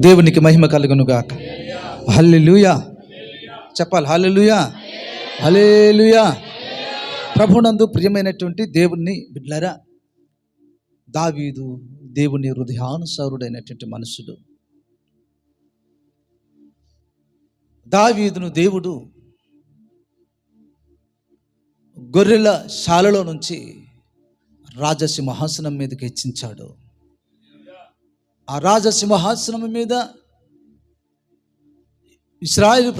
దేవునికి మహిమ కలుగును గాక. హల్లెలూయా చెప్పాలి. హల్లెలూయా, హల్లెలూయా. ప్రభునందు ప్రియమైనటువంటి దేవుని బిడ్డలారా, దావీదు దేవుని హృదయానుసారుడైనటువంటి మనుషుడు. దావీదును దేవుడు గొర్రెల శాలలో నుంచి రాజసింహాసనం మీదకి హెచ్చించాడు. ఆ రాజసింహాసనం మీద ఇశ్రాయేలు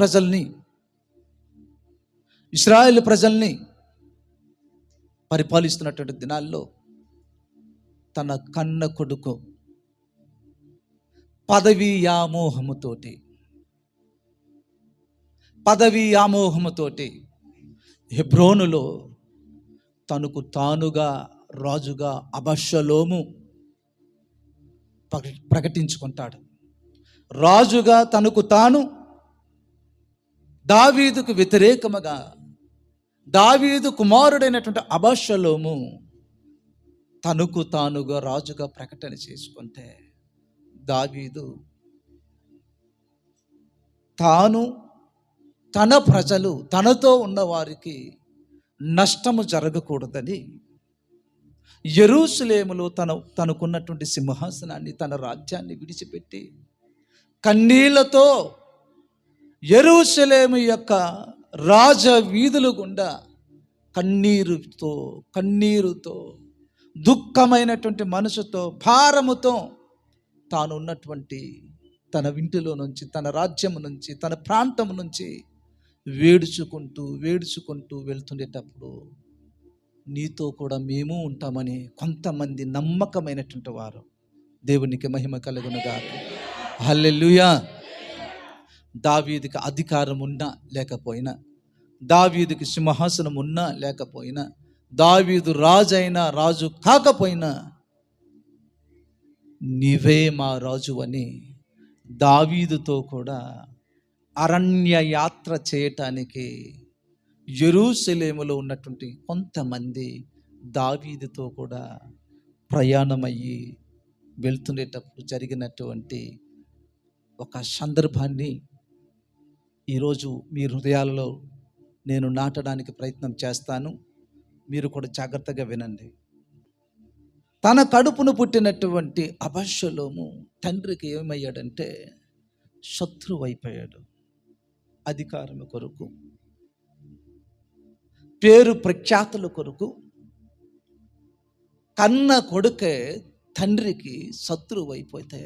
ప్రజల్ని పరిపాలిస్తున్నటువంటి దినాల్లో తన కన్న కొడుకు పదవీ వ్యామోహముతోటి హెబ్రోనులో తనకు తానుగా రాజుగా అబషలోము ప్రకటించుకుంటాడు. రాజుగా తనకు తాను దావీదుకు వ్యతిరేకముగా దావీదు కుమారుడైనటువంటి అబషలోము తనకు తానుగా రాజుగా ప్రకటన చేసుకుంటే, దావీదు తాను తన ప్రజలు తనతో ఉన్న వారికి నష్టము జరగకూడదని యెరూషలేములో తనకున్నటువంటి సింహాసనాన్ని, తన రాజ్యాన్ని విడిచిపెట్టి కన్నీళ్లతో యెరూషలేము యొక్క రాజ వీధుల గుండా కన్నీరుతో దుఃఖమైనటువంటి మనసుతో, భారముతో తాను ఉన్నటువంటి తన ఇంటిలో నుంచి, తన రాజ్యము నుంచి, తన ప్రాంతం నుంచి వేడుచుకుంటూ వెళ్తుండేటప్పుడు, నీతో కూడా మేము ఉంటామని కొంతమంది నమ్మకమైనటువంటి వారు, దేవునికి మహిమ కలుగునుగాక. హల్లెలూయా. దావీదుకి అధికారం ఉన్నా లేకపోయినా, దావీదుకి సింహాసనం ఉన్నా లేకపోయినా, దావీదు రాజు కాకపోయినా, నీవే మా రాజు అని దావీదుతో కూడా అరణ్య యాత్ర చేయటానికి యెరూషలేములో ఉన్నటువంటి కొంతమంది దావీదుతో కూడా ప్రయాణమయ్యి వెళ్తుండేటప్పుడు జరిగినటువంటి ఒక సందర్భాన్ని ఈరోజు మీ హృదయాలలో నేను నాటడానికి ప్రయత్నం చేస్తాను. మీరు కూడా జాగ్రత్తగా వినండి. తన కడుపును పుట్టినటువంటి అబషలోము తండ్రికి ఏమయ్యాడంటే శత్రువు అయిపోయాడు. అధికారం కొరకు, పేరు ప్రఖ్యాతుల కొరకు కన్న కొడుకే తండ్రికి శత్రువు అయిపోతే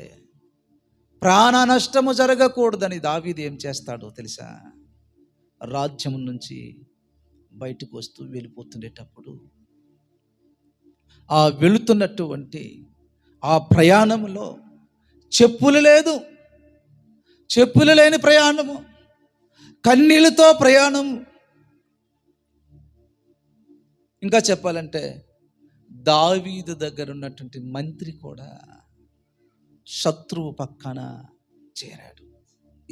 ప్రాణ నష్టము జరగకూడదని దావీదు ఏం చేస్తాడో తెలుసా? రాజ్యం నుంచి బయటకు వస్తూ వెళ్ళిపోతుండేటప్పుడు, ఆ వెళుతున్నటువంటి ఆ ప్రయాణంలో చెప్పులు లేని ప్రయాణము, కన్నీళ్ళతో ప్రయాణము. ఇంకా చెప్పాలంటే దావీదు దగ్గర ఉన్నటువంటి మంత్రి కూడా శత్రువు పక్కన చేరాడు.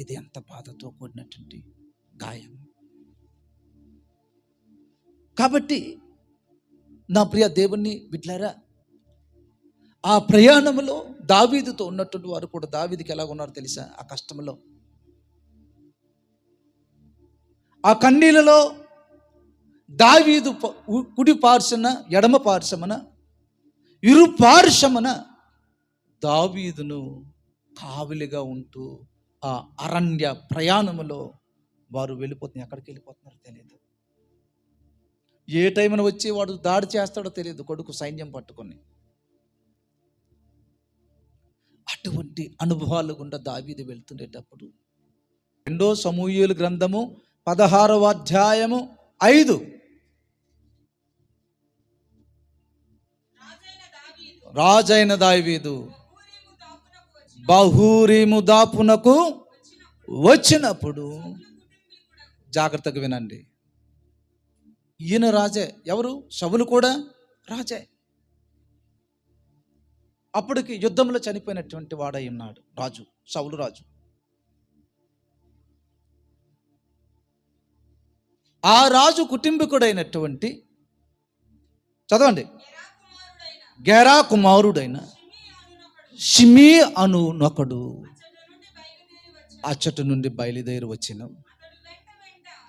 ఇది ఎంత బాధతో కూడినటువంటి గాయం. కాబట్టి నా ప్రియ దేవుని బిడ్డలారా, ఆ ప్రయాణంలో దావీదుతో ఉన్నటువంటి వారు కూడా దావీదుకి ఎలా ఉన్నారో తెలుసా? ఆ కష్టంలో, ఆ కన్నీళ్ళలో దావీదు కుడి పార్శ్వన ఎడమ పార్శ్వమున ఇరు పార్శ్వమున దావీదును కావలిగా ఉంటూ ఆ అరణ్య ప్రయాణములో వారు వెళ్ళిపోతున్నారు. ఎక్కడికి వెళ్ళిపోతున్నారో తెలియదు. ఏ టైంలో వచ్చి వాడు దాడి చేస్తాడో తెలియదు, కొడుకు సైన్యం పట్టుకొని. అటువంటి అనుభవాలు గుండా దావీదు వెళ్తుండేటప్పుడు 2 సమూయేలు గ్రంథము 16వ అధ్యాయము 5, రాజైన దావీదు బహూరీము దాపునకు వచ్చినప్పుడు, జాగ్రత్తగా వినండి, ఈయన రాజే. ఎవరు? సౌలు కూడా రాజే. అప్పటికి యుద్ధంలో చనిపోయినటువంటి వాడై ఉన్నాడు రాజు, సౌలు రాజు. ఆ రాజు కుటుంబీకుడైనటువంటి, చదవండి, గెరా కుమారుడైన షిమీ అనునొకడు అచ్చటి నుండి బయలుదేరి వచ్చినాం.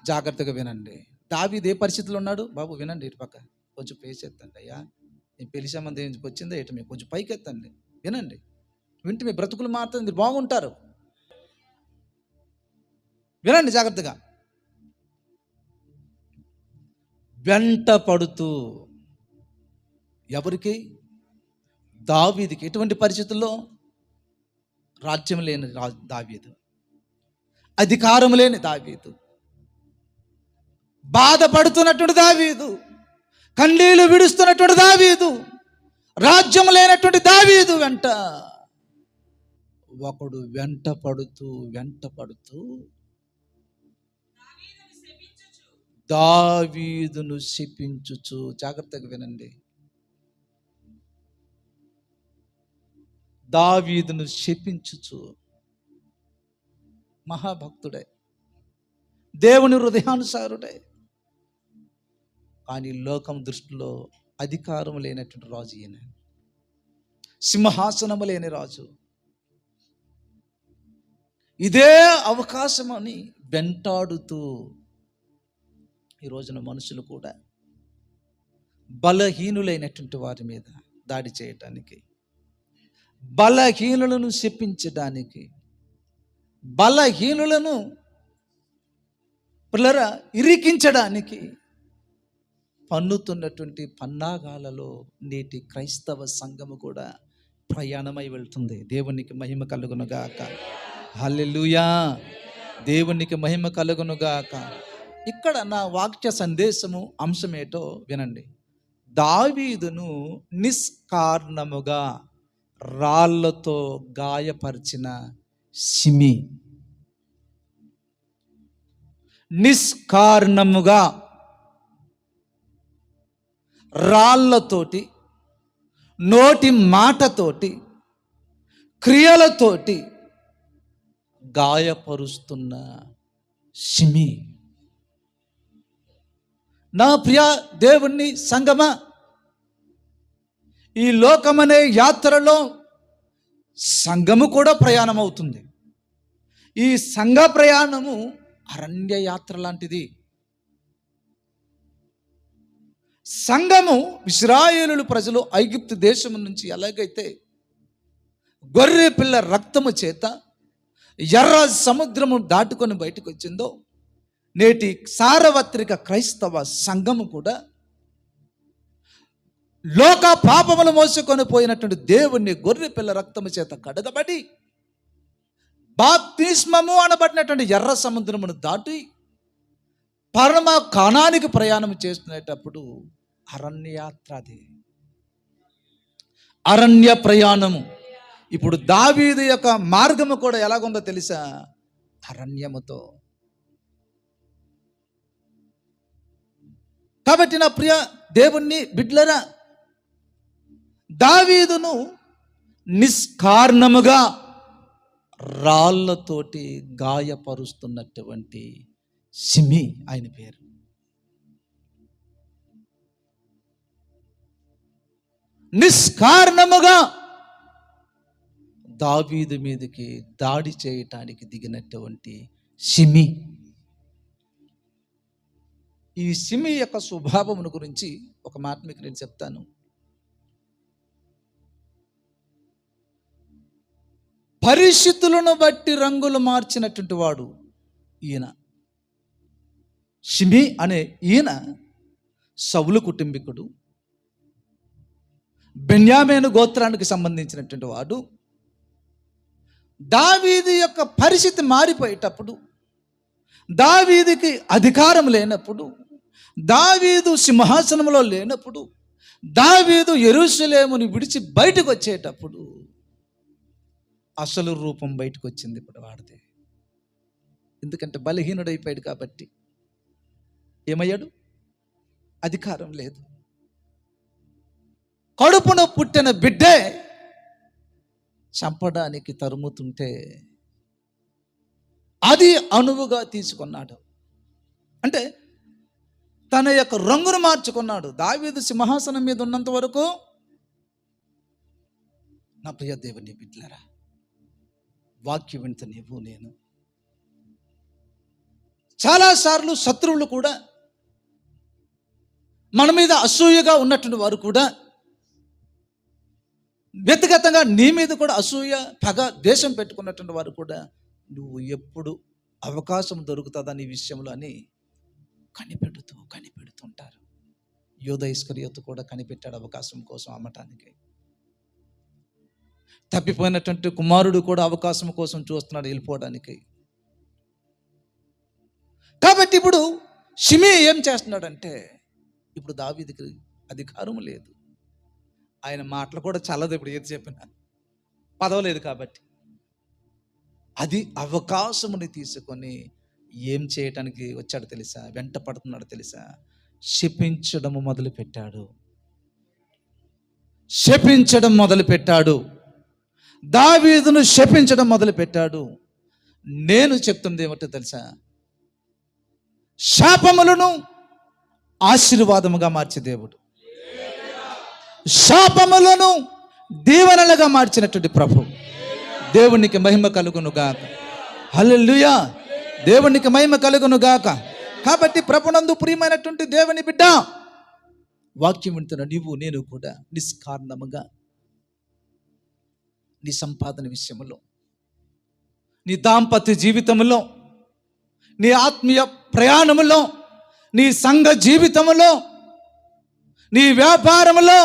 జాగ్రత్తగా వినండి. దావీదు ఏ పరిస్థితిలో ఉన్నాడు? బాబు వినండి, ఇటు పక్క కొంచెం పేస్ ఎత్తండి. అయ్యా నేను పెళ్లి సంబంధం ఎందుకు వచ్చిందో ఇటు మీకు కొంచెం పైకి ఎత్తండి. వినండి, వింటే మీ బ్రతుకులు మాత్రం మీరు బాగుంటారు. వినండి జాగ్రత్తగా. వెంట పడుతూ, ఎవరికి? దావీదుకి. ఎటువంటి పరిస్థితుల్లో? రాజ్యం లేని దావీదు, అధికారం లేని దావీదు, బాధపడుతున్నటువంటి దావీదు, కన్నీళ్లు విడుస్తున్నటువంటి దావీదు, రాజ్యం లేనటువంటి దావీదు వెంట ఒకడు వెంట పడుతూ దావీదును శపించుచు. జాగ్రత్తగా వినండి. దావీదును శపించుచు. మహాభక్తుడే, దేవుని హృదయానుసారుడే, కానీ లోకం దృష్టిలో అధికారం లేనటువంటి రాజు ఈయన, సింహాసనము లేని రాజు. ఇదే అవకాశం అని వెంటాడుతూ, ఈ రోజున మనుషులు కూడా బలహీనులైనటువంటి వారి మీద దాడి చేయటానికి, బలహీనులను శపించడానికి, బలహీనులను పిల్లరా ఇరికించడానికి పన్నుతున్నటువంటి పన్నాగాలలో నేటి క్రైస్తవ సంఘము కూడా ప్రయాణమై వెళ్తుంది. దేవునికి మహిమ కలుగునుగాక. హల్లెలూయా. దేవునికి మహిమ కలుగునుగాక. ఇక్కడ నా వాక్య సందేశము అంశమేటో వినండి. దావీదును నిష్కారణముగా రాళ్లతో గాయపరిచిన షిమీ. నిష్కారణముగా రాళ్లతోటి, నోటి మాటతోటి, క్రియలతోటి గాయపరుస్తున్న షిమీ. నా ప్రియ దేవుని సంగమా, ఈ లోకమనే యాత్రలో సంఘము కూడా ప్రయాణం అవుతుంది. ఈ సంఘ ప్రయాణము అరణ్య యాత్ర లాంటిది. సంఘము ఇశ్రాయేలు ప్రజలు ఐగుప్తు దేశం నుంచి ఎలాగైతే గొర్రె పిల్ల రక్తము చేత ఎర్ర సముద్రము దాటుకొని బయటకు వచ్చిందో, నేటి సార్వత్రిక క్రైస్తవ సంఘము కూడా లోక పాపములు మోసుకొని పోయినటువంటి దేవుణ్ణి గొర్రె పిల్ల రక్తము చేత కడగబడి బాప్తిస్మము అనబడినటువంటి ఎర్ర సముద్రమును దాటి పరమ కానానికి ప్రయాణం చేస్తున్నప్పుడు అరణ్యయాత్ర, అది అరణ్య ప్రయాణము. ఇప్పుడు దావీదు యొక్క మార్గము కూడా ఎలాగుందో తెలుసా? అరణ్యముతో. కాబట్టి నా ప్రియ దేవుణ్ణి బిడ్డలారా, దావీదును నిష్కారణముగా రాళ్లతోటి గాయపరుస్తున్నటువంటి షిమీ ఆయన పేరు. నిష్కారణముగా దావీదు మీదకి దాడి చేయటానికి దిగినటువంటి షిమీ. ఈ షిమీ యొక్క స్వభావమును గురించి ఒక మాట మీకు నేను చెప్తాను. పరిస్థితులను బట్టి రంగులు మార్చినటువంటి వాడు ఈయన. షిమీ అనే ఈయన సౌలు కుటుంబీకుడు, బెన్యామీను గోత్రానికి సంబంధించినటువంటి వాడు. దావీదు యొక్క పరిస్థితి మారిపోయేటప్పుడు, దావీదుకి అధికారం లేనప్పుడు, దావీదు సింహాసనంలో లేనప్పుడు, దావీదు యెరూషలేముని విడిచి బయటకు వచ్చేటప్పుడు అసలు రూపం బయటకు వచ్చింది ఇప్పుడు వాడితే. ఎందుకంటే బలహీనుడైపోయాడు కాబట్టి. ఏమయ్యాడు? అధికారం లేదు. కడుపున పుట్టిన బిడ్డే చంపడానికి తరుముతుంటే అది అనువుగా తీసుకున్నాడు. అంటే తన యొక్క రంగును మార్చుకున్నాడు. దావీదు సింహాసనం మీద ఉన్నంత వరకు నా ప్రియ దేవుని బిడ్డలారా, వాక్యం వింత నీవు నేను చాలాసార్లు శత్రువులు కూడా, మన మీద అసూయగా ఉన్నటువంటి వారు కూడా, వ్యక్తిగతంగా నీ మీద కూడా అసూయ, పగ, దేశం పెట్టుకున్నటువంటి వారు కూడా, నువ్వు ఎప్పుడు అవకాశం దొరుకుతుందా నీ విషయంలో అని కనిపెడుతుంటారు. యూదా ఇస్కరియోతు కూడా కనిపెట్టాడు అవకాశం కోసం అమ్మటానికి. తప్పిపోయినటువంటి కుమారుడు కూడా అవకాశం కోసం చూస్తున్నాడు వెళ్ళిపోవడానికి. కాబట్టి ఇప్పుడు షిమీ ఏం చేస్తున్నాడంటే, ఇప్పుడు దావీదుకి అధికారం లేదు, ఆయన మాటలు కూడా చల్లదు, ఇప్పుడు ఏది చెప్పినా పదవలేదు కాబట్టి అది అవకాశముని తీసుకొని ఏం చేయటానికి వచ్చాడు తెలుసా, వెంట పడుతున్నాడు తెలుసా, శపించడం మొదలుపెట్టాడు. దావీదును శపించడం మొదలుపెట్టాడు. నేను చెప్తుంది ఏమిటో తెలుసా, శాపములను ఆశీర్వాదముగా మార్చే దేవుడు, శాపములను దీవెనలుగా మార్చినటువంటి ప్రభు. దేవునికి మహిమ కలుగును గాక. హల్లెలూయా, దేవునికి మహిమ కలుగును గాక. కాబట్టి ప్రభునందు ప్రియమైనటువంటి దేవుని బిడ్డ, వాక్యం వింటున్న నీవు నేను కూడా నిష్కారణముగా నీ సంపాదన విషయంలో, నీ దాంపత్య జీవితంలో, నీ ఆత్మీయ ప్రయాణములో, నీ సంఘ జీవితములో, నీ వ్యాపారములో,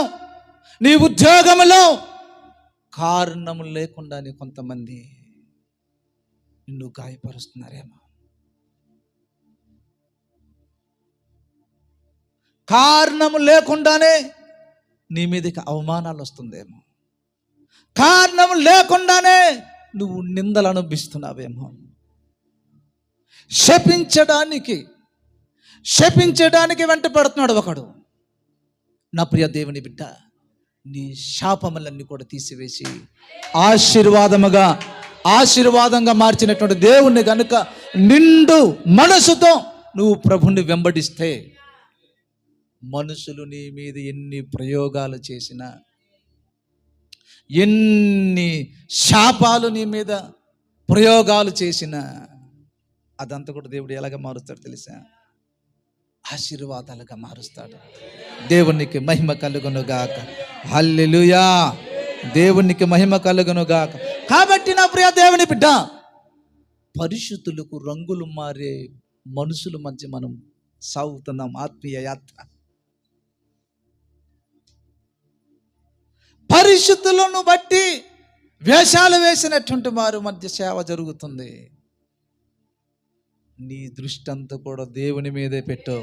నీ ఉద్యోగములో కారణము లేకుండానే కొంతమంది నిన్ను గాయపరుస్తున్నారేమో, కారణము లేకుండానే నీ మీదకి అవమానాలు వస్తుందేమో, కారణం లేకుండానే నువ్వు నిందలు అనుభవిస్తున్నావేమో. శపించడానికి వెంట పడుతున్నాడు ఒకడు. నా ప్రియ దేవుని బిడ్డ, నీ శాపములన్నీ కూడా తీసివేసి ఆశీర్వాదంగా మార్చినటువంటి దేవుణ్ణి గనుక నిండు మనసుతో నువ్వు ప్రభుని వెంబడిస్తే, మనుషులు నీ మీద ఎన్ని ప్రయోగాలు చేసినా, ఎన్ని శాపాలు నీ మీద ప్రయోగాలు చేసినా, అదంతా కూడా దేవుడు ఎలాగ మారుస్తాడు తెలుసా, ఆశీర్వాదాలుగా మారుస్తాడు. దేవునికి మహిమ కలుగును గాక. హల్లెలూయా, దేవునికి మహిమ కలుగును గాక. కాబట్టి నా ప్రియ దేవుని బిడ్డ, పరిశుద్ధులకు రంగులు మారే మనుషుల మధ్య మనం సాగుతున్నాం ఆత్మీయ యాత్ర. పరిశుద్ధులను బట్టి వేషాలు వేసినటువంటి వారి మధ్య సేవ జరుగుతుంది. నీ దృష్టి అంతా కూడా దేవుని మీదే పెట్టు.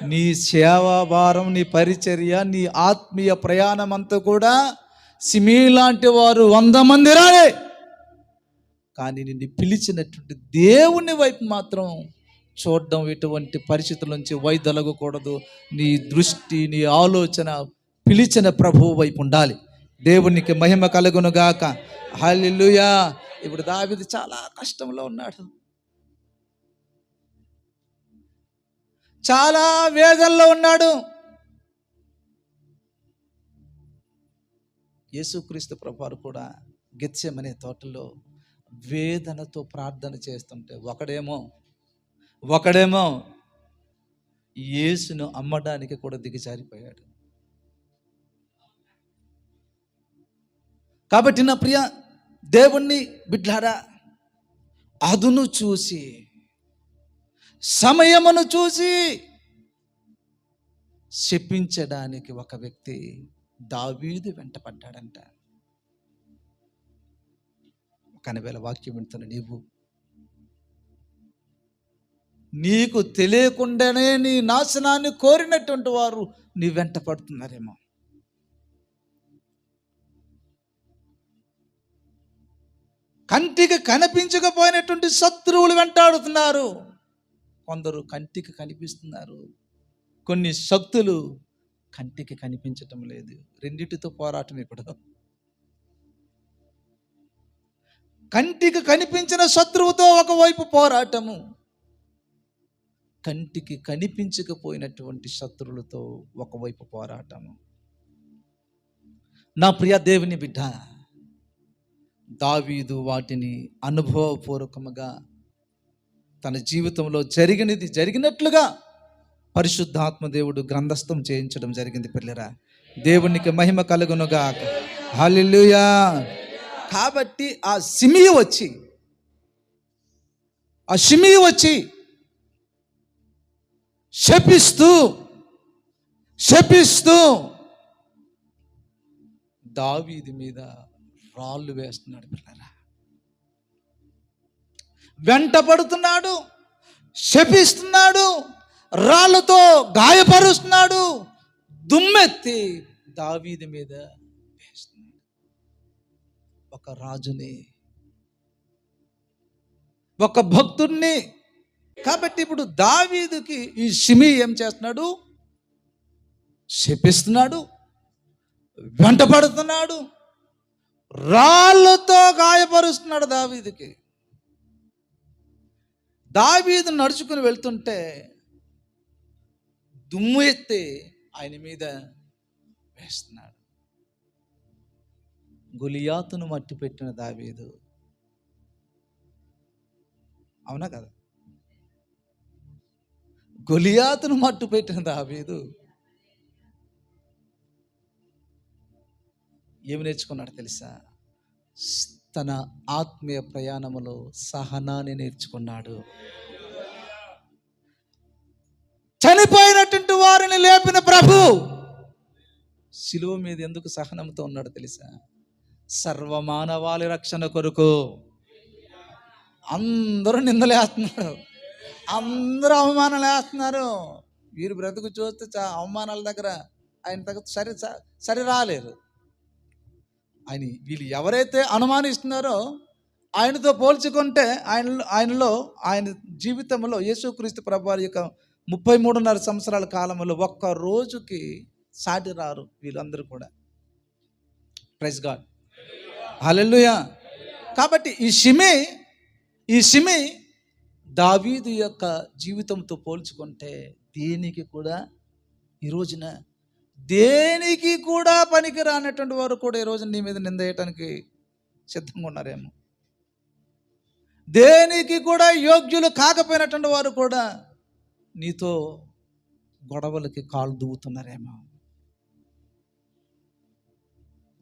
నీ సేవా భారం, నీ పరిచర్య, నీ ఆత్మీయ ప్రయాణం అంతా కూడా సిమీ లాంటి వారు 100 మంది రాలే, కానీ నిన్ను పిలిచినటువంటి దేవుని వైపు మాత్రం చూడడం, ఎటువంటి పరిస్థితుల నుంచి వైదొలగకూడదు. నీ దృష్టి, నీ ఆలోచన పిలిచిన ప్రభువు వైపు ఉండాలి. దేవునికి మహిమ కలుగును గాక. హల్లెలూయా. ఇప్పుడు దావీదు చాలా కష్టంలో ఉన్నాడు, చాలా వేదనలో ఉన్నాడు. యేసుక్రీస్తు ప్రభువారు కూడా గెత్సెమనే తోటలో వేదనతో ప్రార్థన చేస్తుంటే ఒకడేమో యేసును అమ్మడానికి కూడా దిగజారిపోయాడు. కాబట్టి నా ప్రియ దేవుణ్ణి బిడ్డారా, అదును చూసి, సమయమును చూసి శపించడానికి ఒక వ్యక్తి దావీదు వెంట పడ్డాడంట. కనివేళ వాక్యం వింటున్న నీకు తెలియకుండానే నీ నాశనాన్ని కోరినటువంటి వారు నీ వెంట పడుతున్నారేమో. కంటికి కనిపించకపోయినటువంటి శత్రువులు వెంటాడుతున్నారు. కొందరు కంటికి కనిపిస్తున్నారు, కొన్ని శక్తులు కంటికి కనిపించటం లేదు. రెండిటితో పోరాటం. ఇప్పుడు కంటికి కనిపించిన శత్రువుతో ఒకవైపు పోరాటము, కంటికి కనిపించకపోయినటువంటి శత్రువులతో ఒకవైపు పోరాటము. నా ప్రియ దేవుని బిడ్డ, దావీదు వాటిని అనుభవపూర్వకముగా తన జీవితంలో జరిగినది జరిగినట్లుగా పరిశుద్ధాత్మ దేవుడు గ్రంథస్థం చేయించడం జరిగింది పిల్లరా. దేవునికి మహిమ కలుగునుగాక. హల్లెలూయా. కాబట్టి ఆ షిమీ వచ్చి శపిస్తూ దావీదు మీద రాళ్ళు వేస్తున్నాడు పిల్లరా. వెంటపడుతున్నాడు, శపిస్తున్నాడు, రాళ్ళతో గాయపరుస్తున్నాడు, దుమ్మెత్తి దావీదు మీద వేస్తున్నాడు. ఒక రాజుని, ఒక భక్తుణ్ణి. కాబట్టి ఇప్పుడు దావీదుకి ఈ షిమీ ఏం చేస్తున్నాడు? శపిస్తున్నాడు, వెంటపడుతున్నాడు, రాళ్ళతో గాయపరుస్తున్నాడు దావీదుకి. దావీదు నడుచుకుని వెళ్తుంటే దుమ్ము ఎత్తి ఆయన మీద వేస్తున్నాడు. గొలియాతును మట్టి పెట్టిన దావీదు, అవునా కదా? గొలియాతును మట్టు పెట్టిన దావీదు ఏమి నేర్చుకున్నాడు తెలుసా? తన ఆత్మీయ ప్రయాణములో సహనాన్ని నేర్చుకున్నాడు. చనిపోయినటువంటి వారిని లేపిన ప్రభు శిలువ మీద ఎందుకు సహనంతో ఉన్నాడు తెలుసా? సర్వమానవాళి రక్షణ కొరకు. అందరూ నిందలేస్తున్నారు, అందరూ అవమానాలు వేస్తున్నారు. వీరు బ్రతుకు చూస్తే అవమానాల దగ్గర ఆయన దగ్గర సరి రాలేరు. వీళ్ళు ఎవరైతే అనుమానిస్తున్నారో ఆయనతో పోల్చుకుంటే ఆయన జీవితంలో యేసుక్రీస్తు ప్రభువారి యొక్క 33.5 సంవత్సరాల కాలంలో ఒక్క రోజుకి సాటి రారు వీళ్ళందరూ కూడా. ప్రైజ్ గాడ్, హల్లెలూయా. కాబట్టి ఈ షిమీ దావీదు యొక్క జీవితంతో పోల్చుకుంటే దేనికి కూడా ఈ రోజున దేనికి కూడా పనికి రానటువంటి వారు కూడా ఈ రోజు నీ మీద నింద వేయటానికి సిద్ధంగా ఉన్నారేమో. దేనికి కూడా యోగ్యులు కాకపోయినటువంటి వారు కూడా నీతో గొడవలకి కాళ్ళు దువ్వుతున్నారేమో.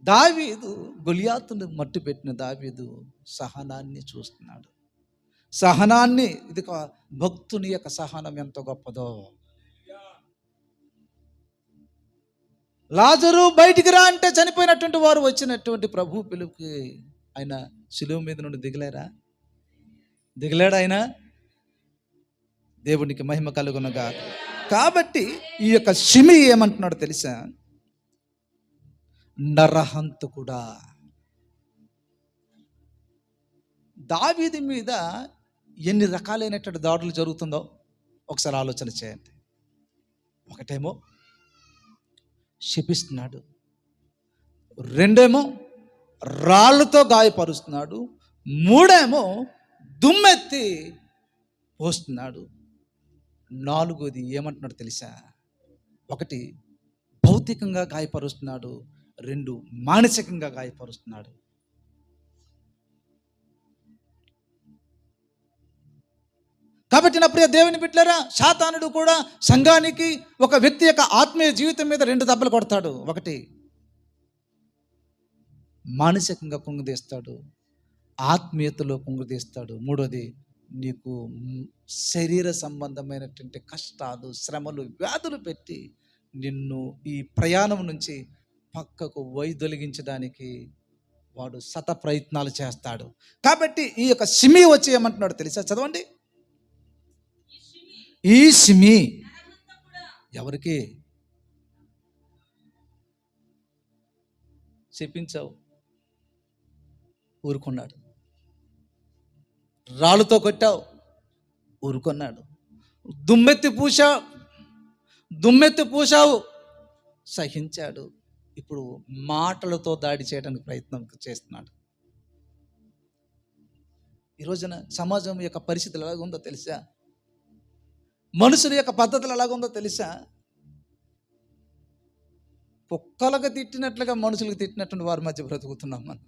దావీదు గొలియాతును మట్టు పెట్టిన దావీదు సహనాన్ని చూస్తున్నాడు. సహనాన్ని, ఇది భక్తుని యొక్క సహనం ఎంత గొప్పదో. లాజరు బయటికి రా అంటే చనిపోయినటువంటి వారు వచ్చినటువంటి ప్రభు పిలుపుకి ఆయన శిలువ మీద నుండి దిగలేడు ఆయన. దేవునికి మహిమ కలుగునుగా. కాబట్టి ఈ యొక్క షిమీ ఏమంటున్నాడు తెలుసా? నరహంతకుడా. దావీదు మీద ఎన్ని రకాలైనటువంటి దాడులు జరుగుతుందో ఒకసారి ఆలోచన చేయండి. ఒకటేమో శపిస్తున్నాడు, రెండేమో రాళ్ళతో గాయపరుస్తున్నాడు, మూడేమో దుమ్మెత్తి పోస్తున్నాడు, నాలుగోది ఏమంటున్నాడు తెలుసా? ఒకటి భౌతికంగా గాయపరుస్తున్నాడు, రెండు మానసికంగా గాయపరుస్తున్నాడు. కాబట్టి నా ప్రియ దేవుని బిడ్డలారా, సాతానుడు కూడా సంఘానికి, ఒక వ్యక్తి యొక్క ఆత్మీయ జీవితం మీద 2 దెబ్బలు కొడతాడు. ఒకటి మానసికంగా కుంగదీస్తాడు, ఆత్మీయతలో కుంగదీస్తాడు. మూడోది నీకు శరీర సంబంధమైనటువంటి కష్టాలు, శ్రమలు, వ్యాధులు పెట్టి నిన్ను ఈ ప్రయాణం నుంచి పక్కకు వైదొలిగించడానికి వాడు శత ప్రయత్నాలు చేస్తాడు. కాబట్టి ఈ యొక్క షిమీ వచ్చి ఏమంటున్నాడు తెలుసా? చదవండి. ఈ షిమీ ఎవరికి చెప్పించావు? ఊరుకున్నాడు. రాళ్ళతో కొట్టావు, ఊరుకున్నాడు. దుమ్మెత్తి పూశావు, సహించాడు. ఇప్పుడు మాటలతో దాడి చేయడానికి ప్రయత్నం చేస్తున్నాడు. ఈ రోజున సమాజం యొక్క పరిస్థితులు ఎలాగుందో తెలుసా? మనుషుల యొక్క పద్ధతులు ఎలాగుందో తెలుసా? కుక్కలకు తిట్టినట్లుగా మనుషులకు తిట్టినటువంటి వారి మధ్య బ్రతుకుతున్నాం మనం.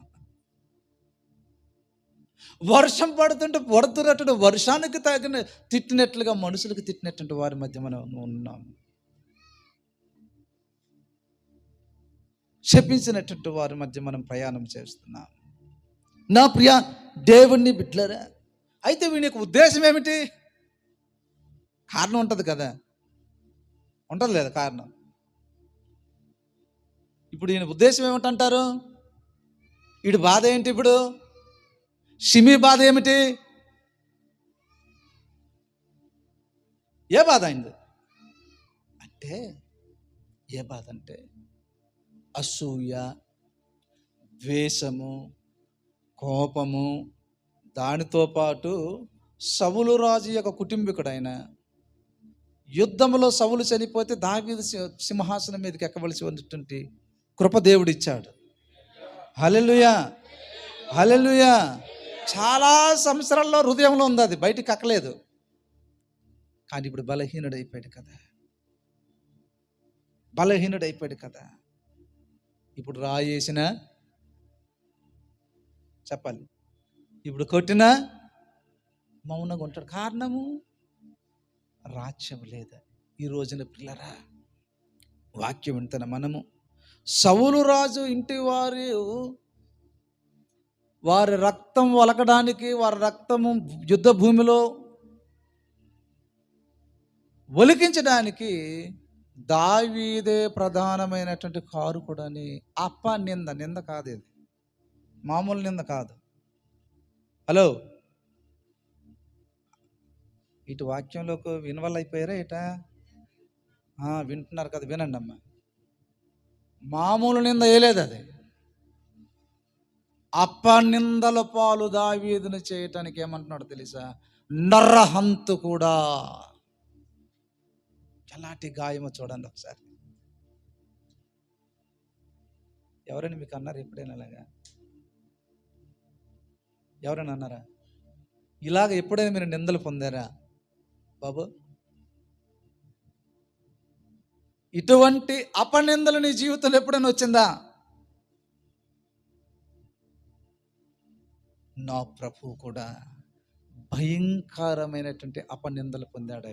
వర్షం పడుతుంటే పడుతున్నట్టు వర్షానికి తగిన తిట్టినట్లుగా మనుషులకు తిట్టినటువంటి వారి మధ్య మనం ఉన్నాం. శపించినటువంటి వారి మధ్య మనం ప్రయాణం చేస్తున్నాం. నా ప్రియ దేవుణ్ణి బిడ్డలారా, అయితే వీని ఉద్దేశం ఏమిటి? కారణం ఉంటుంది కదా, ఉంటుంది లేదా కారణం? ఇప్పుడు ఈయన ఉద్దేశం ఏమిటంటారు? వీడి బాధ ఏంటి? ఇప్పుడు షిమి బాధ ఏమిటి? ఏ బాధ అయింది అంటే, ఏ బాధ అంటే అసూయ, ద్వేషము, కోపము, దానితో పాటు సౌలు రాజు యొక్క కుటుంబీకుడైన యుద్ధంలో సౌలు చనిపోతే దావీదు సింహాసనం మీదకి ఎక్కవలసి ఉన్నటువంటి కృప దేవుడు ఇచ్చాడు. హల్లెలూయా, హల్లెలూయా. చాలా సంవత్సరాల్లో హృదయంలో ఉంది, అది బయటికి ఎక్కలేదు. కానీ ఇప్పుడు బలహీనుడైపోయాడు కదా, బలహీనుడైపోయాడు కదా. ఇప్పుడు రాయేసిన చెప్పాలి, ఇప్పుడు కొట్టిన మౌనంగా ఉంటాడు. కారణము రాజ్యం లేదా. ఈ రోజున పిల్లరా, వాక్యం వింటున్న మనము సౌలు రాజు ఇంటి వారి రక్తం ఒలకడానికి, వారి రక్తము యుద్ధ భూమిలో ఒలికించడానికి దావీదే ప్రధానమైనటువంటి కారుకుడని నింద కాదు, ఇది మామూలు నింద కాదు. హలో, ఇటు వాక్యంలోకి వినవల్ల అయిపోయారా ఇట? వింటున్నారు కదా, వినండి అమ్మ. మామూలు నింద వేయలేదు అది. నిందల పాలు దావీదును చేయటానికి ఏమంటున్నాడు తెలుసా? నరహంతు కూడా. ఎలాంటి గాయమో చూడండి ఒకసారి. ఎవరైనా మీకు అన్నారు ఎప్పుడైనా అలాగా? ఎవరైనా అన్నారా ఇలాగ? ఎప్పుడైనా మీరు నిందలు పొందారా బాబు? ఇటువంటి అపనిందలు నీ జీవితంలో ఎప్పుడైనా వచ్చిందా? నా ప్రభు కూడా భయంకరమైనటువంటి అపనిందలు పొందాడు.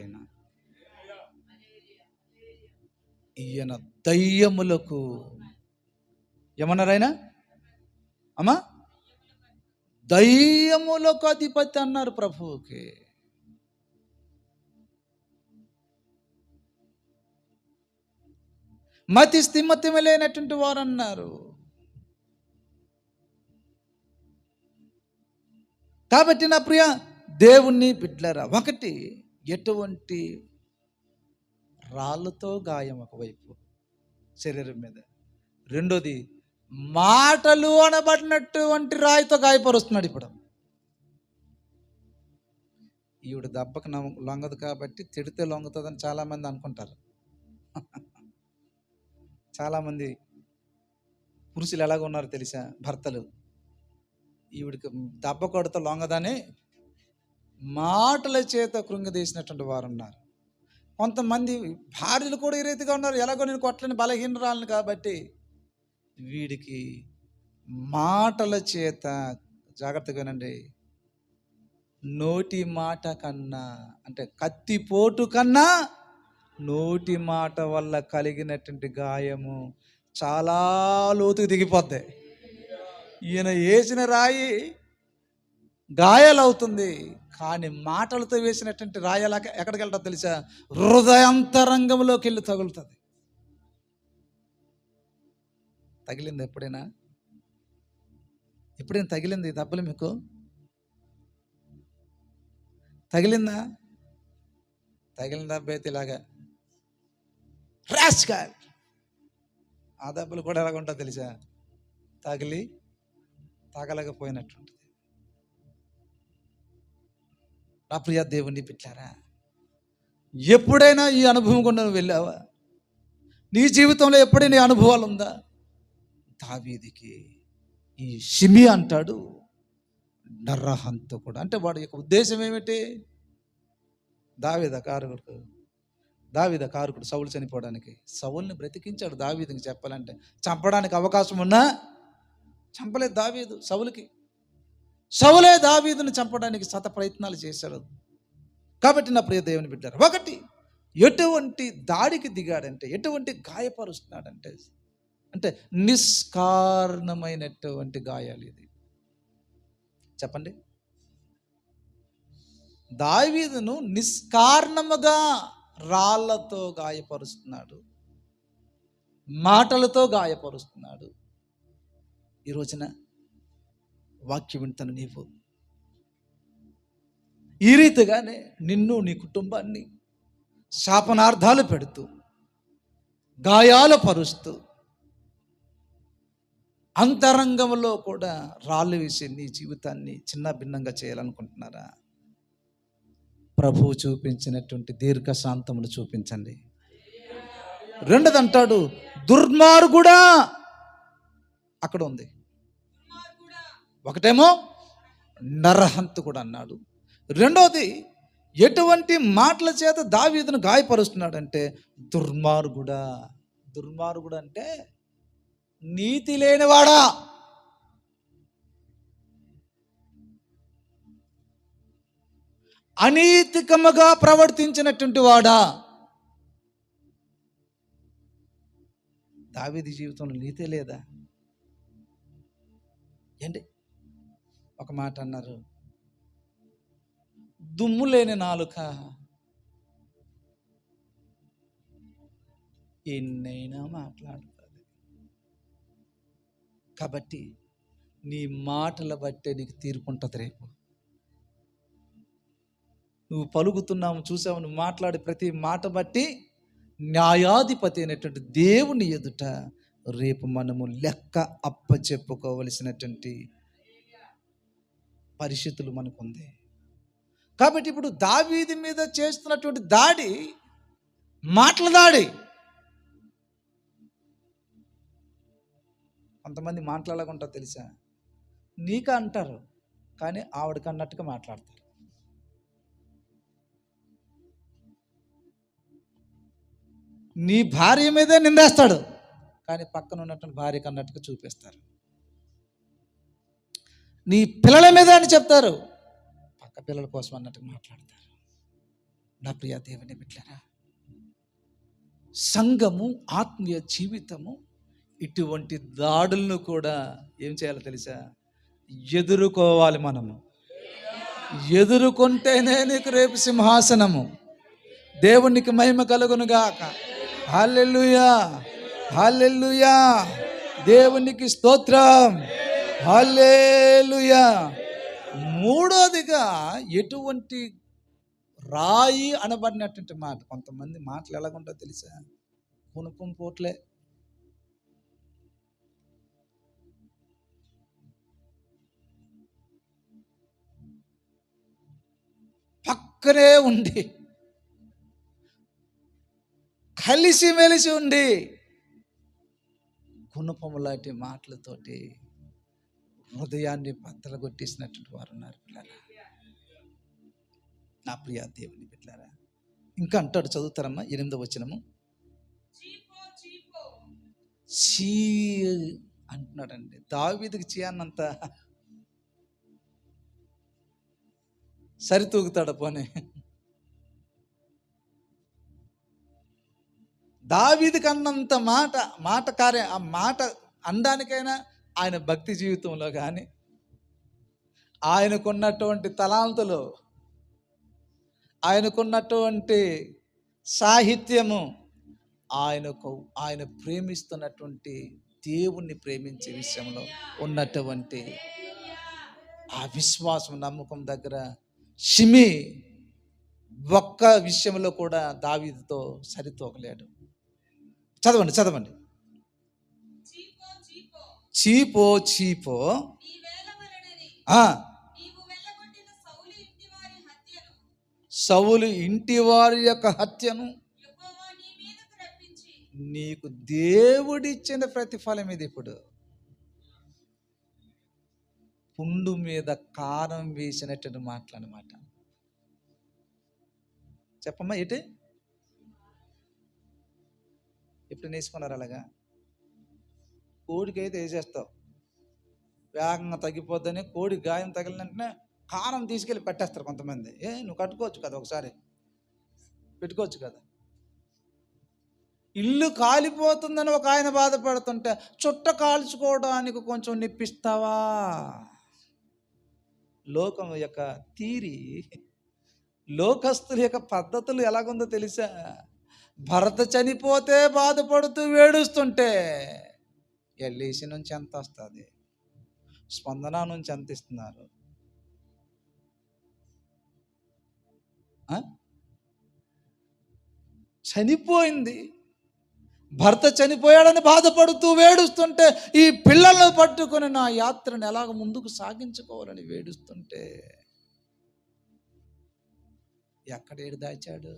ఈయన దయ్యములకు ఏమన్నారు ఆయన? అమ్మా, దయ్యములకు అధిపతి అన్నారు ప్రభువుకి. మతి స్థిమతిమ లేనటువంటి వారు అన్నారు. కాబట్టి నా ప్రియ దేవుణ్ణి బిడ్డలారా, ఒకటి ఎటువంటి రాళ్ళతో గాయం ఒకవైపు శరీరం మీద, రెండోది మాటలు అనబడినటువంటి రాయితో గాయపరుస్తున్నాడు. ఇప్పుడు ఈవిడ దెబ్బకు లొంగదు కాబట్టి తిడితే లొంగుతుందని చాలామంది అనుకుంటారు. చాలామంది పురుషులు ఎలాగ ఉన్నారో తెలుసా? భర్తలు ఈవిడికి దెబ్బ కొడత లొంగదని మాటల చేత కృంగదీసినటువంటి వారు ఉన్నారు. కొంతమంది భార్యలు కూడా ఈ రీతిగా ఉన్నారు. ఎలాగో నేను కొట్టలేని బలహీనరాలను కాబట్టి వీడికి మాటల చేత, జాగ్రత్తగానండి, నోటి మాట కన్నా, అంటే కత్తిపోటు కన్నా నోటి మాట వల్ల కలిగినటువంటి గాయము చాలా లోతుకు దిగిపోద్ది. ఈయన వేసిన రాయి గాయాలవుతుంది, కానీ మాటలతో వేసినటువంటి రాయి ఎక్కడికి వెళ్తా తెలుసా? హృదయాంతరంగంలోకి వెళ్ళి తగులుతుంది. తగిలింది ఎప్పుడైనా? ఎప్పుడైనా తగిలింది దెబ్బలు మీకు? తగిలిందా? తగిలిన దెబ్బ అయితే ఇలాగా రాష్గా, ఆ దెబ్బలు కూడా ఎలాగ ఉంటుంది తెలుసా? తగలకపోయినట్టుంటుంది. నా ప్రియ దేవుని బిడ్డలారా, ఎప్పుడైనా ఈ అనుభవం కూడా నువ్వు వెళ్ళావా? నీ జీవితంలో ఎప్పుడైనా అనుభవాలు ఉందా? దావీదుకి ఈ షిమి అంటాడు నరహంతకుడు. అంటే వాడి యొక్క ఉద్దేశం ఏమిటి? దావీదు కారకుడు సౌలు చనిపోవడానికి. సౌలుని బ్రతికించాడు దావీదుకి. చెప్పాలంటే చంపడానికి అవకాశం ఉన్నా చంపలేదు దావీదు సౌలుకి. సౌలే దావీదును చంపడానికి శత ప్రయత్నాలు చేశాడు. కాబట్టి నా ప్రియ దేవుని బిడ్డారు, ఒకటి ఎటువంటి దాడికి దిగాడంటే, ఎటువంటి గాయపరుస్తున్నాడంటే, అంటే నిష్కారణమైనటువంటి గాయాలు. ఇది చెప్పండి, దావీదును నిష్కారణముగా రాళ్లతో గాయపరుస్తున్నాడు, మాటలతో గాయపరుస్తున్నాడు. ఈ రోజున వాక్యం వింటాను నీవు ఈ రీతిగానే నిన్ను నీ కుటుంబాన్ని శాపనార్థాలు పెడుతూ, గాయాలు పరుస్తూ, అంతరంగంలో కూడా రాళ్ళు వేసి నీ జీవితాన్ని చిన్న భిన్నంగా చేయాలనుకుంటున్నారా? ప్రభువు చూపించినటువంటి దీర్ఘశాంతమును చూపించండి. రెండోది అంటాడు, దుర్మార్గుడా. అక్కడ ఉంది. ఒకటేమో నరహంతకుడు అన్నాడు. రెండోది, ఎటువంటి మాటల చేత దావీదును గాయపరుస్తున్నాడంటే దుర్మార్గుడా. దుర్మార్గుడు అంటే నీతి లేనివాడా, అనీతికముగా ప్రవర్తించినటువంటి వాడా. దావీదు జీవితంలో నీతే లేదా? ఏంటి ఒక మాట అన్నారు, దుమ్ము లేని నాలుక ఎన్నైనా మాట్లాడుతుంది. కాబట్టి నీ మాటల బట్టే నీకు తీర్పు ఉంటుంది రేపు. నువ్వు పలుకుతున్నావు, చూసావు, నువ్వు మాట్లాడే ప్రతి మాట బట్టి న్యాయాధిపతి అయినటువంటి దేవుని ఎదుట రేపు మనము లెక్క అప్పచెప్పుకోవలసినటువంటి పరిస్థితులు మనకుంది. కాబట్టి ఇప్పుడు దావీదు మీద చేస్తున్నటువంటి దాడి మాటల దాడి. కొంతమంది మాట్లాడకుండా తెలుసా, నీక అంటారు కానీ ఆవిడకి అన్నట్టుగా మాట్లాడతారు. నీ భార్య మీదే నిందేస్తాడు కానీ పక్కన ఉన్నటువంటి భార్యకి అన్నట్టుగా చూపిస్తారు. నీ పిల్లల మీద అని చెప్తారు, పక్క పిల్లల కోసం అన్నట్టుగా మాట్లాడతారు. నా ప్రియ దేవుని బిడ్డలారా, సంఘము, ఆత్మీయ జీవితము ఇటువంటి దాడులను కూడా ఏం చేయాలో తెలుసా, ఎదుర్కోవాలి. మనము ఎదుర్కొంటేనే నీకు రేపు సింహాసనము. దేవునికి మహిమ కలుగును గాక. హల్లెలూయా, హల్లెలూయా, దేవునికి స్తోత్రం, హల్లెలూయా. మూడోదిగా, ఎటువంటి రాయి అనబడినటువంటి మాట. కొంతమంది మాటలు ఎలాగుంటో తెలుసా, పునుపం పోట్లే. పక్కనే ఉండి, కలిసిమెలిసి ఉండి, గుణపము లాంటి మాటలతోటి హృదయాన్ని బద్దలు కొట్టేసినటువంటి వారు ఉన్నారు పిల్లరా. నా ప్రియ దేవుని బిడ్డలారా, ఇంకా అంటాడు, చదువుతారమ్మా 8వ వచనము. చీ అంటున్నాడండి. దావీదుకి చీ అన్నంత సరితూగుతాడు పోనీ. దావీదుకి అన్నంత ఆ మాట అనడానికైనా ఆయన భక్తి జీవితంలో కానీ, ఆయనకున్నటువంటి తలాంతులు, ఆయనకున్నటువంటి సాహిత్యము, ఆయన ప్రేమిస్తున్నటువంటి దేవుణ్ణి ప్రేమించే విషయంలో ఉన్నటువంటి ఆ విశ్వాసం, నమ్మకం దగ్గర షిమి ఒక్క విషయంలో కూడా దావీదుతో సరితూగలేడు. చదవండి చదవండి. చీపో చీపో సౌలు ఇంటి వారి యొక్క హత్యను నీకు దేవుడిచ్చిన ప్రతిఫలం ఇది. ఇప్పుడు పుండు మీద కారం వేసినట్టు మాటలన్నమాట. చెప్పమ్మా, ఏంటి ఎప్పుడు నేర్చుకున్నారు? అలాగా కోడికి అయితే వేసేస్తావు, వేగంగా తగ్గిపోద్దని కోడి గాయం తగిలిన వెంటనే కారం తీసుకెళ్ళి పెట్టేస్తారు కొంతమంది. నువ్వు కట్టుకోవచ్చు కదా, ఒకసారి పెట్టుకోవచ్చు కదా. ఇల్లు కాలిపోతుందని ఒక ఆయన బాధపడుతుంటే చుట్ట కాల్చుకోవడానికి కొంచెం నిప్పిస్తావా? లోకం యొక్క తీరి, లోకస్తుల యొక్క పద్ధతులు ఎలాగుందో తెలుసా? భర్త చనిపోతే బాధపడుతూ ఏడుస్తుంటే ఎల్ఐసి నుంచి ఎంత వస్తుంది, స్పందన నుంచి ఎంత ఇస్తున్నారు? చనిపోయింది, భర్త చనిపోయాడని బాధపడుతూ వేడుస్తుంటే, ఈ పిల్లలను పట్టుకొని నా యాత్రను ఎలాగ ముందుకు సాగించుకోవాలని వేడుస్తుంటే ఎక్కడ ఏడు దాచాడు?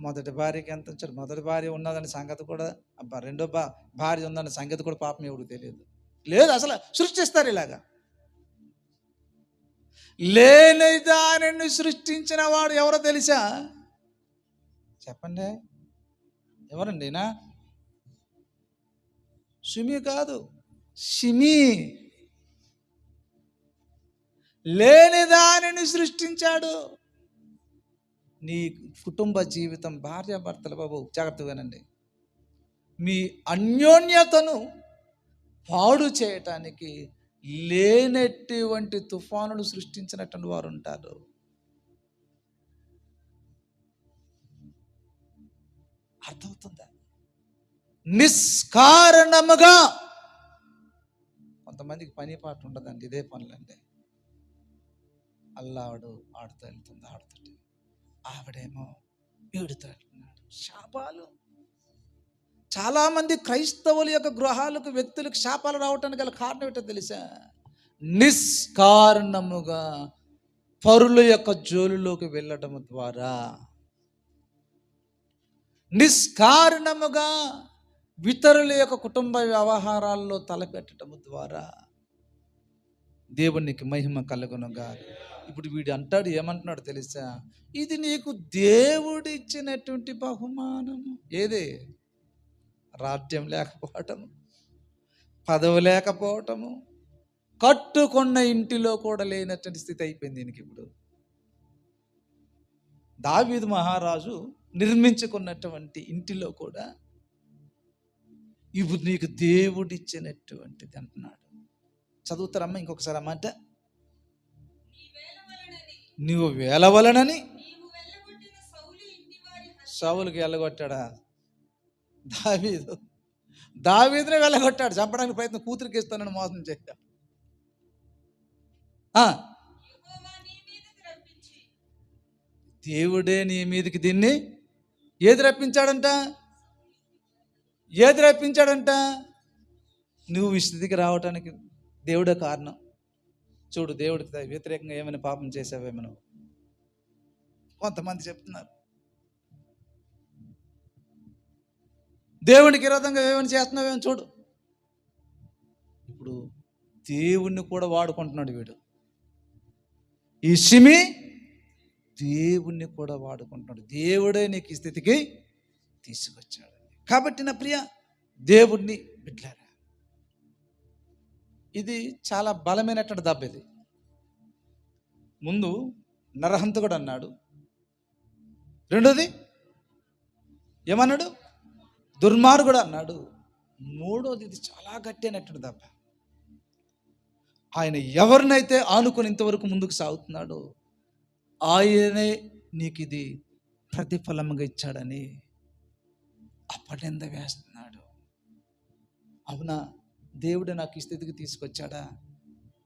మొదటి భార్యకి ఎంత ఇచ్చాడు? మొదటి భార్య ఉన్నదని సంగతి కూడా, రెండో భార్య ఉందన్న సంగతి కూడా పాపం ఎవరికి తెలియదు. లేదు, అసలు సృష్టిస్తారు ఇలాగా. లేని దానిని సృష్టించిన వాడు ఎవరో తెలుసా? చెప్పండి, ఎవరండినా? సుమి కాదు, షిమి. లేని దానిని సృష్టించాడు. నీ కుటుంబ జీవితం, భార్యాభర్తలు, బాబు జాగ్రత్తగానండి, మీ అన్యోన్యతను పాడు చేయటానికి లేనటువంటి తుఫానులు సృష్టించినటువంటి వారు ఉంటారు. అర్థమవుతుందా? నిష్కారణముగా. కొంతమందికి పని పాట ఉండదండి, ఇదే పనులండి. అల్లాడు ఆడుతూ వెళ్తుంది, ఆడుతుంటే ఆవిడేమో ఏడుతూ వెళ్తున్నాడు. శాపాలు. చాలామంది క్రైస్తవుల యొక్క గృహాలకు, వ్యక్తులకు శాపాలు రావటానికి గల కారణం ఏంటో తెలుసా? నిష్కారణముగా పరుల యొక్క జోలులోకి వెళ్ళటం ద్వారా, నిష్కారణముగా ఇతరుల యొక్క కుటుంబ వ్యవహారాల్లో తలపెట్టడం ద్వారా దేవునికి మహిమ కలుగునుగా. ఇప్పుడు వీడు అంటాడు, ఏమంటున్నాడు తెలుసా? ఇది నీకు దేవుడు ఇచ్చినటువంటి బహుమానము. ఏది? రాజ్యం లేకపోవటము, పదవి లేకపోవటము, కట్టుకున్న ఇంటిలో కూడా లేనటువంటి స్థితి అయిపోయింది దీనికి. ఇప్పుడు దావీదు మహారాజు నిర్మించుకున్నటువంటి ఇంటిలో కూడా ఇప్పుడు నీకు దేవుడిచ్చినటువంటిది అంటున్నాడు. చదువుతారమ్మా ఇంకొకసారి అమ్మాట. నువ్వు వేలవలనని సౌలుకి వెళ్ళగొట్టాడా? దావీదునే వెళ్ళగొట్టాడు, చంపడానికి ప్రయత్నం, కూతురికి ఇస్తానని మోసం చేశాడు. దేవుడే నీ మీదకి దీన్ని ఏది రప్పించాడంట? నువ్వు ఈ స్థితికి రావటానికి దేవుడే కారణం. చూడు, దేవుడికి వ్యతిరేకంగా ఏమైనా పాపం చేసావేమో నువ్వు. కొంతమంది చెప్తున్నారు దేవునికి విరోధంగా ఏమైనా చేస్తున్నావేమో చూడు. ఇప్పుడు దేవుణ్ణి కూడా వాడుకుంటున్నాడు వీడు. ఈ షిమి దేవుణ్ణి కూడా వాడుకుంటున్నాడు. దేవుడే నీకు ఈ స్థితికి తీసుకొచ్చాడు. కాబట్టి నా ప్రియ దేవుణ్ణి బిడ్డలారా, ఇది చాలా బలమైనటువంటి దెబ్బ. ఇది ముందు నరహంతకుడు అన్నాడు, రెండోది ఏమన్నాడు? దుర్మార్గుడు అన్నాడు. మూడోది ఇది చాలా గట్టి అయినటువంటి దెబ్బ. ఆయన ఎవరినైతే ఆనుకొని ఇంతవరకు ముందుకు సాగుతున్నాడో ఆయనే నీకు ఇది ప్రతిఫలముగా ఇచ్చాడని అపనింద వేస్తున్నాడు. అవునా, దేవుడు నాకు ఈ స్థితికి తీసుకొచ్చాడా?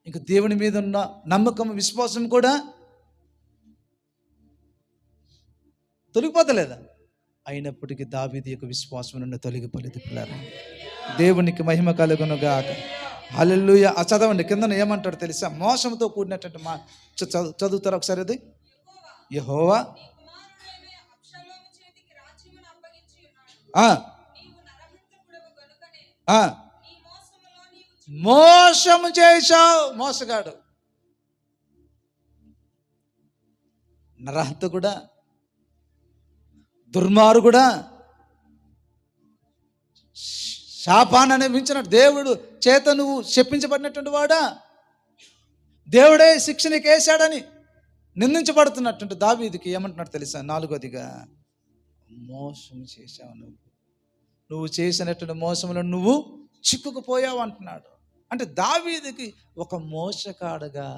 ఇంకా దేవుని మీద ఉన్న నమ్మకం, విశ్వాసం కూడా తొలగిపోతలేదా? అయినప్పటికీ దావీదు యొక్క విశ్వాసం నుండి తొలగిపోలేదు. పిల్లరా, దేవునికి మహిమ కలుగునుగాక. హల్లెలూయా. చదవండి, కింద ఏమంటాడు తెలుసా? మోసంతో కూడినటువంటి చదువుతారు ఒకసారి. అది యెహోవా మోసము చేశావు. మోసగాడు, నరహంతకుడా, దుర్మార్గుడా, శాపాన్ని మించిన దేవుడు చేత నువ్వు శపించబడినటువంటి వాడా, దేవుడే శిక్ష నీకు వేశాడని నిందించబడుతున్నటువంటి దావీదుకి ఏమంటున్నాడు తెలుసా? 4వదిగా, మోసం చేశావు, నువ్వు చేసినటువంటి మోసంలో నువ్వు చిక్కుకుపోయావు అంటున్నాడు. అంటే దావీదుకి ఒక మోసగాడుగా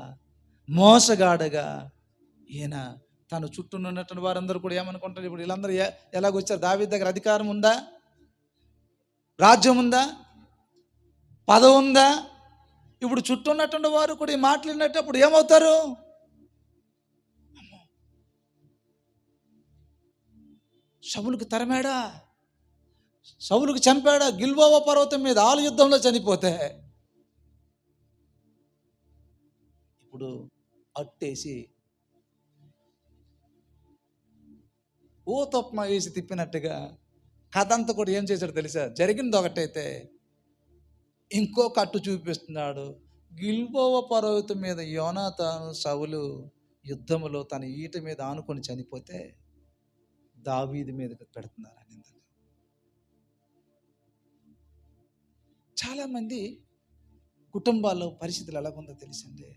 ఈయన తన చుట్టూ ఉన్నటువంటి వారందరూ కూడా ఏమనుకుంటారు? ఇప్పుడు వీళ్ళందరూ ఎలాగొచ్చారు? దావీదు దగ్గర అధికారం ఉందా? రాజ్యం ఉందా? పదవి ఉందా? ఇప్పుడు చుట్టూ ఉన్నటువంటి వారు కూడా ఈ మాట్లాడినప్పుడు ఏమవుతారు? సౌలుకి తరమాడా, సౌలుకి చంపాడా? గిల్బోవ పర్వతం మీద ఆలు యుద్ధంలో చనిపోతే ఇప్పుడు అట్టేసి తప్ప వేసి తిప్పినట్టుగా కథ అంతా కూడా ఏం చేశాడు తెలుసా? జరిగింది ఒకటైతే ఇంకొక అట్టు చూపిస్తున్నాడు. గిల్బోవ పర్వతం మీద యోనాతాను సౌలు యుద్ధములో తన ఈట మీద ఆనుకొని చనిపోతే దావీదు మీదకి పెడుతున్నారు అని. చాలామంది కుటుంబాల్లో పరిస్థితులు ఎలాగుందో తెలుసండి.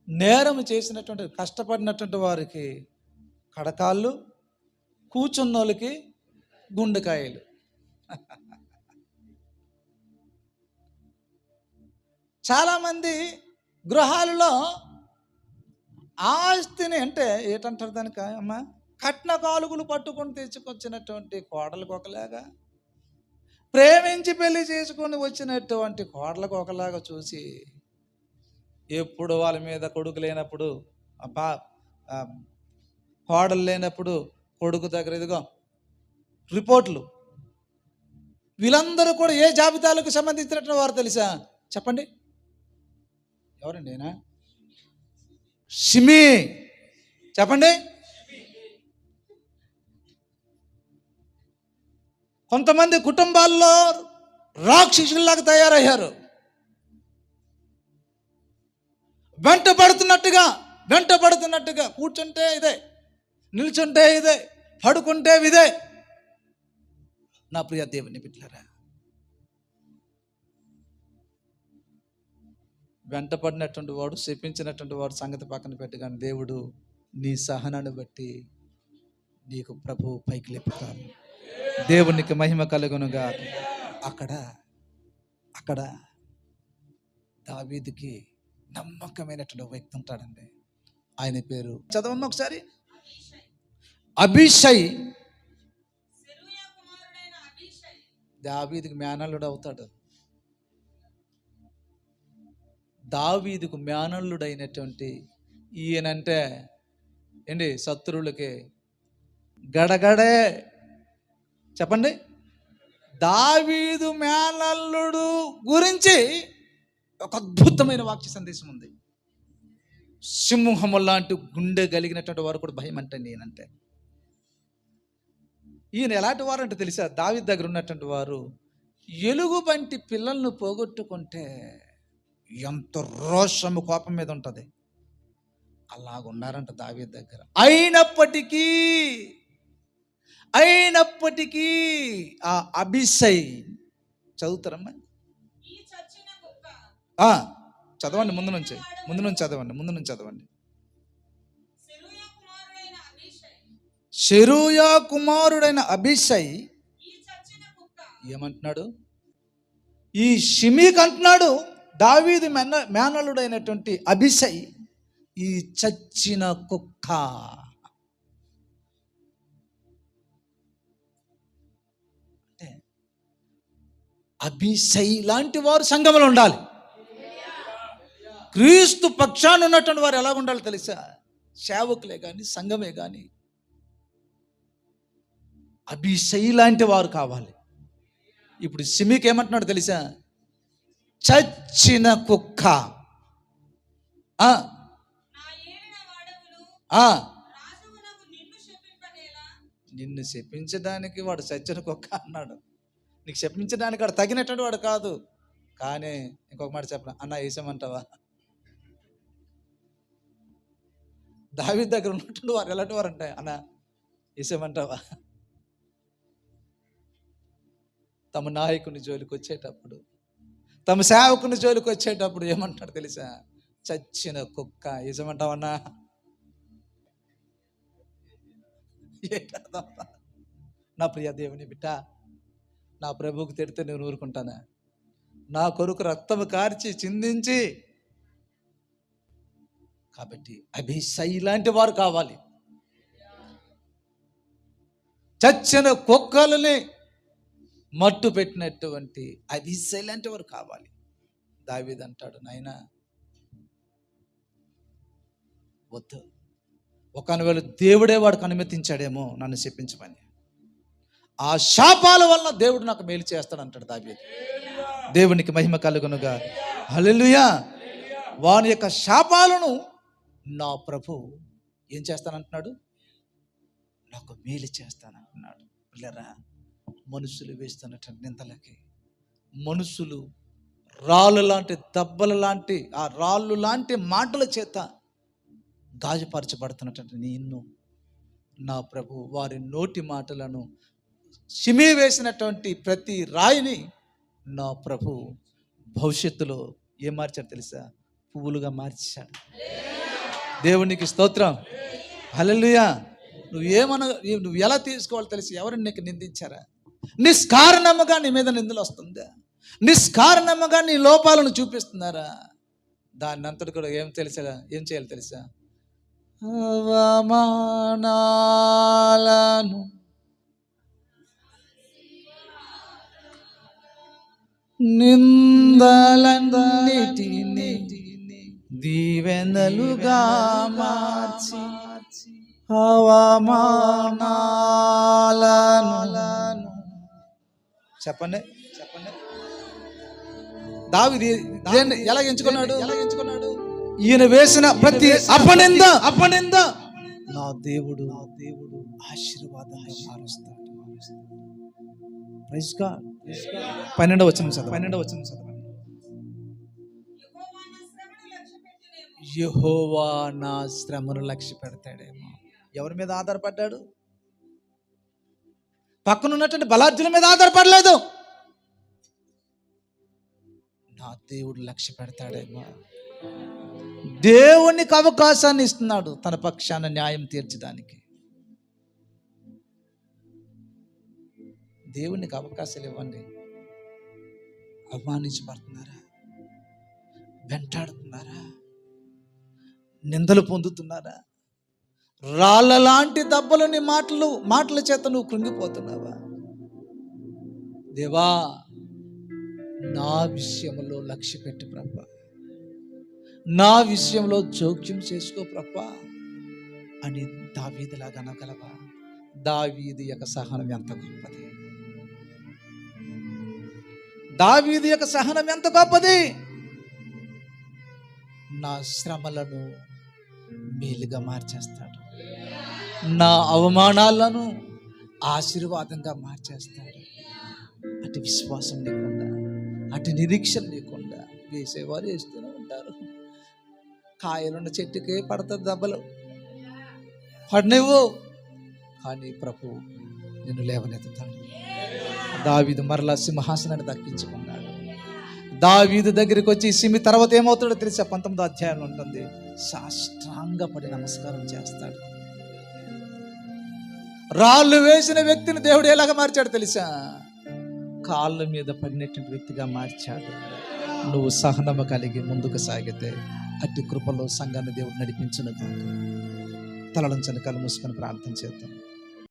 నేరం చేసినటువంటి కష్టపడినటువంటి వారికి కడకాళ్ళు, కూర్చున్నోళ్ళకి గుండెకాయలు. చాలామంది గృహాలలో ఆస్తిని అంటే ఏంటంటారు దానికి అమ్మ, కట్న కాలుగులు పట్టుకొని తెచ్చుకొచ్చినటువంటి కోడలకు ఒకలాగా, ప్రేమించి పెళ్లి చేసుకొని వచ్చినటువంటి కోడలకు ఒకలాగా చూసి, ఎప్పుడు వాళ్ళ మీద కొడుకు లేనప్పుడు, కోడలు లేనప్పుడు కొడుకు దగ్గర ఇదిగో రిపోర్ట్లు. వీళ్ళందరూ కూడా ఏ జాబితాలకు సంబంధించినటువంటి వారు తెలుసా? చెప్పండి, ఎవరండి అయినా? షిమి. చెప్పండి. కొంతమంది కుటుంబాల్లో రాక్షసుల్లాగా తయారయ్యారు. వెంట పడుతున్నట్టుగా కూర్చుంటే ఇదే, నిల్చుంటే ఇదే, పడుకుంటే ఇదే. నా ప్రియ దేవుని బిడ్డలారా, వెంటపడినటువంటి వాడు, శపించినటువంటి వాడు సంగతి పక్కన పెట్టి, కానీ దేవుడు నీ సహనాన్ని బట్టి నీకు ప్రభువు పైకి లేపుతాను. దేవునికి మహిమ కలుగునుగా. అక్కడ దావీదుకి నమ్మకమైనటువంటి వ్యక్తి ఉంటాడండి. ఆయన పేరు చదవమ్మ ఒకసారి. అబీషై. దావీదుకు మేనల్లుడు అవుతాడు. దావీదుకు మేనల్లుడైనటువంటి ఈయనంటే ఏంటి? శత్రువులకి గడగడే. చెప్పండి. దావీదు మేనల్లుడు గురించి ఒక అద్భుతమైన వాక్య సందేశం ఉంది. సింహము లాంటి గుండె కలిగినటువంటి వారు కూడా భయం అంటే నేనంటే. ఈయన ఎలాంటి వారు అంటే తెలుసా? దావీదు దగ్గర ఉన్నటువంటి వారు ఎలుగుబంటి పిల్లలను పోగొట్టుకుంటే ఎంత రోషము, కోపం మీద ఉంటుంది, అలాగున్నారంట దావీదు దగ్గర. అయినప్పటికీ ఆ అబీషై, చదువుతారమ్మా? చదవండి, ముందు నుంచి చదవండి. సెరూయా కుమారుడైన అబీషై ఏమంటున్నాడు? ఈ షిమీకి అంటున్నాడు, దావీదు మేనలుడైనటువంటి అబీషై ఈ చచ్చిన కుక్క. అంటే అబీషై లాంటి వారు సంఘంలో ఉండాలి. క్రీస్తు పక్షాన ఉన్నటువంటి వారు ఎలా ఉండాలి తెలుసా? సేవకులే కానీ, సంఘమే కానీ అబీషై లాంటి వారు కావాలి. ఇప్పుడు షిమీకి ఏమంటున్నాడు తెలుసా? చచ్చిన కుక్క. నిన్ను శపించడానికి వాడు చచ్చిన కుక్క అన్నాడు. నీకు శపించడానికి వాడు తగినటువంటి వాడు కాదు. కానీ ఇంకొక మాట చెప్పనా? అన్న వేసామంటావా? దావీదు దగ్గర ఉన్నటువంటి వారు ఎలాంటి వారు అంటే, అన్న వేసామంటావా? తమ నాయకుని జోలికి వచ్చేటప్పుడు, తమ సేవకుని జోలికి వచ్చేటప్పుడు ఏమంటాడు తెలుసా? చచ్చిన కుక్క. ఏమంటావన్నా? ఏంటర్థం? నా ప్రియ దేవుని బిడ్డ, నా ప్రభువుకు తిడితే నేను ఊరుకుంటానా? నా కొరకు రక్తము కార్చి చిందించి, కాబట్టి అభిషై లాంటి వారు కావాలి. చచ్చిన కుక్కలని మట్టు పెట్టినటువంటి అభిషై లాంటి వారు కావాలి. దావీదు అంటాడు, నాయనా వద్దు, ఒకవేళ దేవుడే వాడికి అనుమతించాడేమో నన్ను శపించమని, ఆ శాపాల వల్ల దేవుడు నాకు మేలు చేస్తాడు అంటాడు దావీదు. దేవునికి మహిమ కలుగునుగా. హల్లెలూయా. వాని యొక్క శాపాలను నా ప్రభు ఏం చేస్తానంటున్నాడు? నాకు మేలు చేస్తానంటున్నాడు. పిల్లరా, మనుషులు వేస్తున్నటువంటి నిందలకి, మనుషులు రాళ్ళు లాంటి దెబ్బలు లాంటి ఆ రాళ్ళు లాంటి మాటల చేత గాజుపరచబడుతున్నటువంటి నిన్ను నా ప్రభు వారి నోటి మాటలను సిమి వేసినటువంటి ప్రతి రాయిని నా ప్రభు భవిష్యత్తులో ఏం మార్చాడు తెలుసా? పువ్వులుగా మార్చాడు. దేవునికి స్తోత్రం. హల్లెలూయా. నువ్వు ఎలా తీసుకోవాలో తెలిసి ఎవరిని నీకు నిందించారా? నిష్కారణముగా నీ మీద నిందలు వస్తుందా? నిష్కారణముగా నీ లోపాలను చూపిస్తున్నారా? దాన్ని అంతటి కూడా ఏం చేయాలి తెలుసా? అవమానాలను నిందలన్నిటిని దీవెనలుగా మార్చి, అవమానాలను చెప్పండి. దావీదు ఎలా ఎంచుకున్నాడు? ఈయన వేసిన ప్రతి అపనింద నా దేవుడు ఆశీర్వాదంగా మారుస్తాడు. Praise God. 12వ వచనం చదవండి. యెహోవా నా శ్రమను లక్ష్య పెడతాడేమో. ఎవరి మీద ఆధారపడ్డాడు? పక్కన ఉన్నటువంటి బలార్జుల మీద ఆధారపడలేదు. నా దేవుడు లక్ష్య పెడతాడేమో. దేవునికి అవకాశాన్ని ఇస్తున్నాడు తన పక్షాన న్యాయం తీర్చడానికి. దేవునికి అవకాశాలు ఇవ్వండి. అవమానించబడుతున్నారా? వెంటాడుతున్నారా? నిందలు పొందుతున్నారా? రాళ్ళ లాంటి దెబ్బలని మాటల చేత నువ్వు కృంగిపోతున్నావా? దేవా, నా విషయంలో లక్ష్య పెట్టు ప్రభా, నా విషయంలో జోక్యం చేసుకో ప్రభా అని దావీదులాగా అనగలవా? దావీదు యొక్క సహనం ఎంత గొప్పది! దావీదు యొక్క సహనం ఎంత గొప్పది! నా శ్రమలను మేలుగా మార్చేస్తాడు, నా అవమానాలను ఆశీర్వాదంగా మార్చేస్తాడు. అటు విశ్వాసం లేకుండా, అటు నిరీక్షణ లేకుండా వేసేవారు వేస్తూనే ఉంటారు. కాయలున్న చెట్టుకే పడుతుంది దెబ్బలు, పడినవు, కానీ ప్రభు నిన్ను లేవనెత్తుతాడు. దావీదు మరలా సింహాసనాన్ని దక్కించుకున్నాడు. దావీదు దగ్గరికి వచ్చి సిమి తర్వాత ఏమవుతాడో తెలుసా? 19వ అధ్యాయంలో ఉంటుంది. సాష్టాంగపడి నమస్కారం చేస్తాడు. రాళ్ళు వేసిన వ్యక్తిని దేవుడు ఎలాగ మార్చాడు తెలుసా? కాళ్ళ మీద పడినటువంటి వ్యక్తిగా మార్చాడు. నువ్వు సహనము కలిగి ముందుకు సాగితే అట్టి కృపలో సంఘాన్ని దేవుడు నడిపించును కాక. తలలంచని కళ్ళు మూసుకొని ప్రార్థన చేద్దాం.